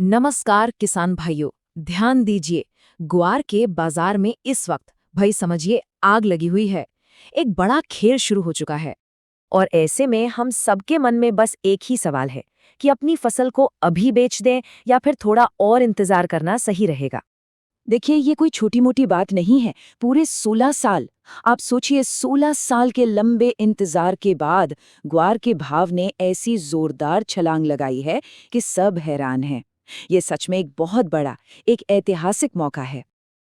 नमस्कार किसान भाइयों, ध्यान दीजिए। ग्वार के बाजार में इस वक्त भाई समझिए आग लगी हुई है। एक बड़ा खेल शुरू हो चुका है और ऐसे में हम सबके मन में बस एक ही सवाल है कि अपनी फसल को अभी बेच दें या फिर थोड़ा और इंतजार करना सही रहेगा। देखिए, ये कोई छोटी मोटी बात नहीं है। पूरे 16 साल, आप सोचिए 16 साल के लंबे इंतजार के बाद ग्वार के भाव ने ऐसी जोरदार छलांग लगाई है कि सब हैरान हैं। ये सच में एक बहुत बड़ा, एक ऐतिहासिक मौका है।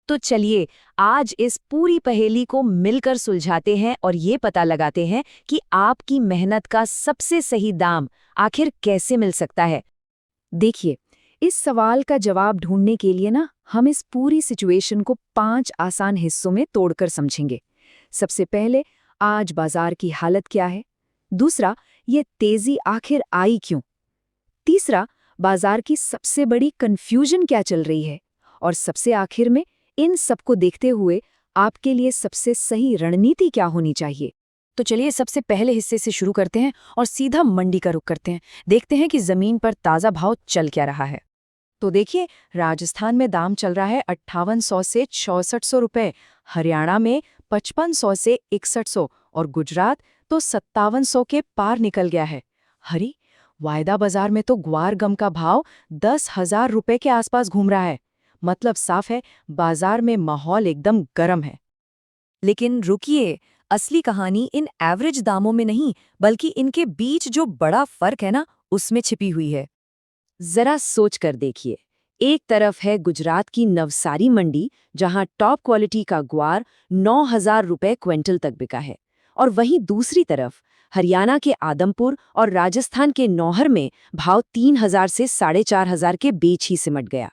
तो चलिए आज इस पूरी पहेली को मिलकर सुलझाते हैं और ये पता लगाते हैं कि आपकी मेहनत का सबसे सही दाम आखिर कैसे मिल सकता है। देखिए, इस सवाल का जवाब ढूंढने के लिए ना हम इस पूरी सिचुएशन को 5 आसान हिस्सों में तोड़कर समझेंगे। सबसे पहले, आज बाजार की हालत क्या है। दूसरा, ये तेजी आखिर आई क्यों। तीसरा, बाजार की सबसे बड़ी कंफ्यूजन क्या चल रही है। और सबसे आखिर में, इन सबको देखते हुए आपके लिए सबसे सही रणनीति क्या होनी चाहिए। तो चलिए सबसे पहले हिस्से से शुरू करते हैं और सीधा मंडी का रुख करते हैं। देखते हैं कि जमीन पर ताज़ा भाव चल क्या रहा है। तो देखिए, राजस्थान में दाम चल रहा है 5800 से 6400 रुपए, हरियाणा में 5500 से 6100 और गुजरात तो 5700 के पार निकल गया है। हरी वायदा बाजार में तो ग्वार गम का भाव 10,000 रुपए के आसपास घूम रहा है। मतलब साफ है, बाजार में माहौल एकदम गर्म है। लेकिन रुकिए, असली कहानी इन एवरेज दामों में नहीं, बल्कि इनके बीच जो बड़ा फर्क है ना, उसमें छिपी हुई है। जरा सोच कर देखिए। एक तरफ है गुजरात की नवसारी मंडी, जहां टॉप क्वालिटी का ग्वार 9,000 रुपए क्विंटल तक बिका है। और वहीं दूसरी तरफ हरियाणा के आदमपुर और राजस्थान के नौहर में भाव 3,000 से 4,500 के बीच ही सिमट गया।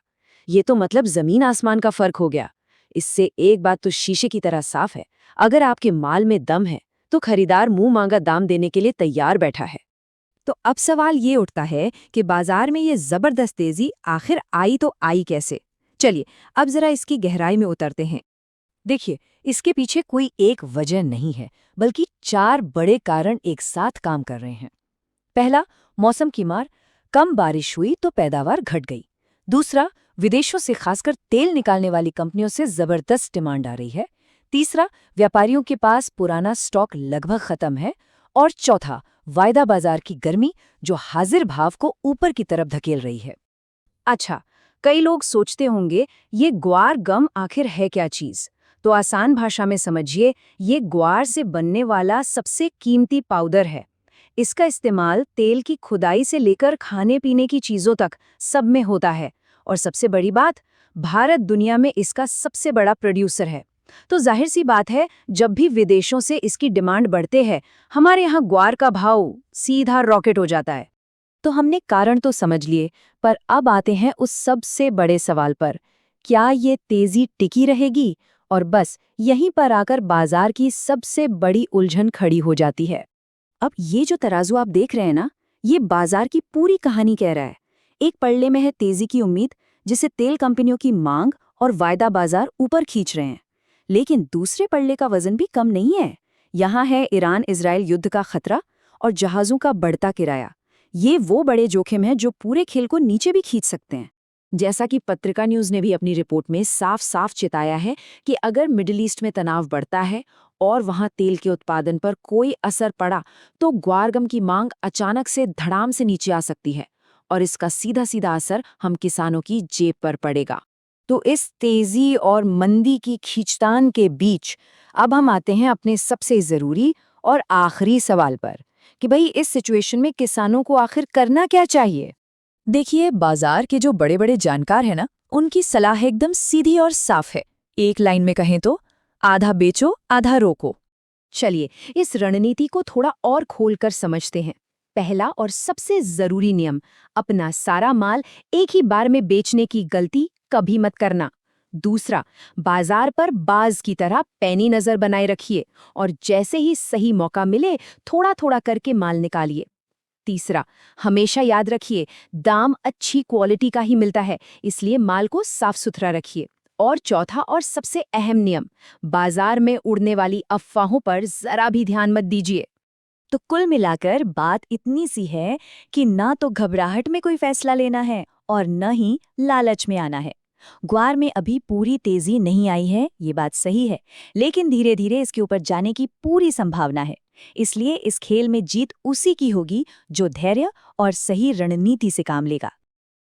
ये तो मतलब जमीन आसमान का फर्क हो गया। इससे एक बात तो शीशे की तरह साफ है, अगर आपके माल में दम है तो खरीदार मुंह मांगा दाम देने के लिए तैयार बैठा है। तो अब सवाल ये उठता है कि बाजार में ये जबरदस्त तेजी आखिर आई तो आई कैसे। चलिए अब जरा इसकी गहराई में उतरते हैं। देखिए, इसके पीछे कोई एक वजह नहीं है, बल्कि 4 बड़े कारण एक साथ काम कर रहे हैं। पहला, मौसम की मार। कम बारिश हुई तो पैदावार घट गई। दूसरा, विदेशों से खासकर तेल निकालने वाली कंपनियों से जबरदस्त डिमांड आ रही है। तीसरा, व्यापारियों के पास पुराना स्टॉक लगभग खत्म है। और चौथा, वायदा बाजार की गर्मी, जो हाजिर भाव को ऊपर की तरफ धकेल रही है। अच्छा, कई लोग सोचते होंगे ये ग्वार गम आखिर है क्या चीज। तो आसान भाषा में समझिए, ये ग्वार से बनने वाला सबसे कीमती पाउडर है। इसका इस्तेमाल तेल की खुदाई से लेकर खाने पीने की चीजों तक सब में होता है। और सबसे बड़ी बात, भारत दुनिया में इसका सबसे बड़ा प्रोड्यूसर है। तो जाहिर सी बात है, जब भी विदेशों से इसकी डिमांड बढ़ते है, हमारे यहाँ ग्वार का भाव सीधा रॉकेट हो जाता है। तो हमने कारण तो समझ लिए, पर अब आते हैं उस सबसे बड़े सवाल पर। क्या ये तेजी टिकी रहेगी? और बस यहीं पर आकर बाजार की सबसे बड़ी उलझन खड़ी हो जाती है। अब ये जो तराजू आप देख रहे हैं ना, ये बाजार की पूरी कहानी कह रहा है। एक पल्ले में है तेजी की उम्मीद, जिसे तेल कंपनियों की मांग और वायदा बाजार ऊपर खींच रहे हैं। लेकिन दूसरे पल्ले का वजन भी कम नहीं है। यहाँ है ईरान इजराइल युद्ध का खतरा और जहाजों का बढ़ता किराया। ये वो बड़े जोखिम हैं जो पूरे खेल को नीचे भी खींच सकते हैं। जैसा कि पत्रिका न्यूज़ ने भी अपनी रिपोर्ट में साफ साफ चिताया है कि अगर मिडिल ईस्ट में तनाव बढ़ता है और वहां तेल के उत्पादन पर कोई असर पड़ा, तो ग्वारगम की मांग अचानक से धड़ाम से नीचे आ सकती है और इसका सीधा सीधा असर हम किसानों की जेब पर पड़ेगा। तो इस तेजी और मंदी की खींचतान के बीच अब हम आते हैं अपने सबसे ज़रूरी और आखिरी सवाल पर कि भाई इस सिचुएशन में किसानों को आखिर करना क्या चाहिए। देखिए, बाजार के जो बड़े बड़े जानकार हैं ना, उनकी सलाह एकदम सीधी और साफ है। एक लाइन में कहें तो आधा बेचो आधा रोको। चलिए इस रणनीति को थोड़ा और खोलकर समझते हैं। पहला और सबसे जरूरी नियम, अपना सारा माल एक ही बार में बेचने की गलती कभी मत करना। दूसरा, बाजार पर बाज की तरह पैनी नजर बनाए रखिए और जैसे ही सही मौका मिले थोड़ा थोड़ा करके माल निकालिए। तीसरा, हमेशा याद रखिए, दाम अच्छी क्वालिटी का ही मिलता है, इसलिए माल को साफ सुथरा रखिए। और चौथा और सबसे अहम नियम, बाजार में उड़ने वाली अफवाहों पर जरा भी ध्यान मत दीजिए। तो कुल मिलाकर बात इतनी सी है कि ना तो घबराहट में कोई फैसला लेना है और न ही लालच में आना है। ग्वार में अभी पूरी तेजी नहीं आई है, ये बात सही है, लेकिन धीरे धीरे इसके ऊपर जाने की पूरी संभावना है। इसलिए इस खेल में जीत उसी की होगी जो धैर्य और सही रणनीति से काम लेगा।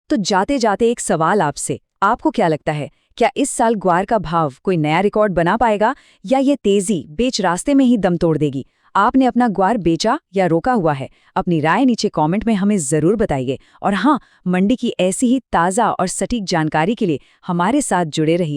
तो जाते जाते एक सवाल आपसे, आपको क्या लगता है, क्या इस साल ग्वार का भाव कोई नया रिकॉर्ड बना पाएगा या ये तेजी बेच रास्ते में ही दम तोड़ देगी? आपने अपना ग्वार बेचा या रोका हुआ है? अपनी राय नीचे कमेंट में हमें जरूर बताइए। और हाँ, मंडी की ऐसी ही ताज़ा और सटीक जानकारी के लिए हमारे साथ जुड़े रहिए।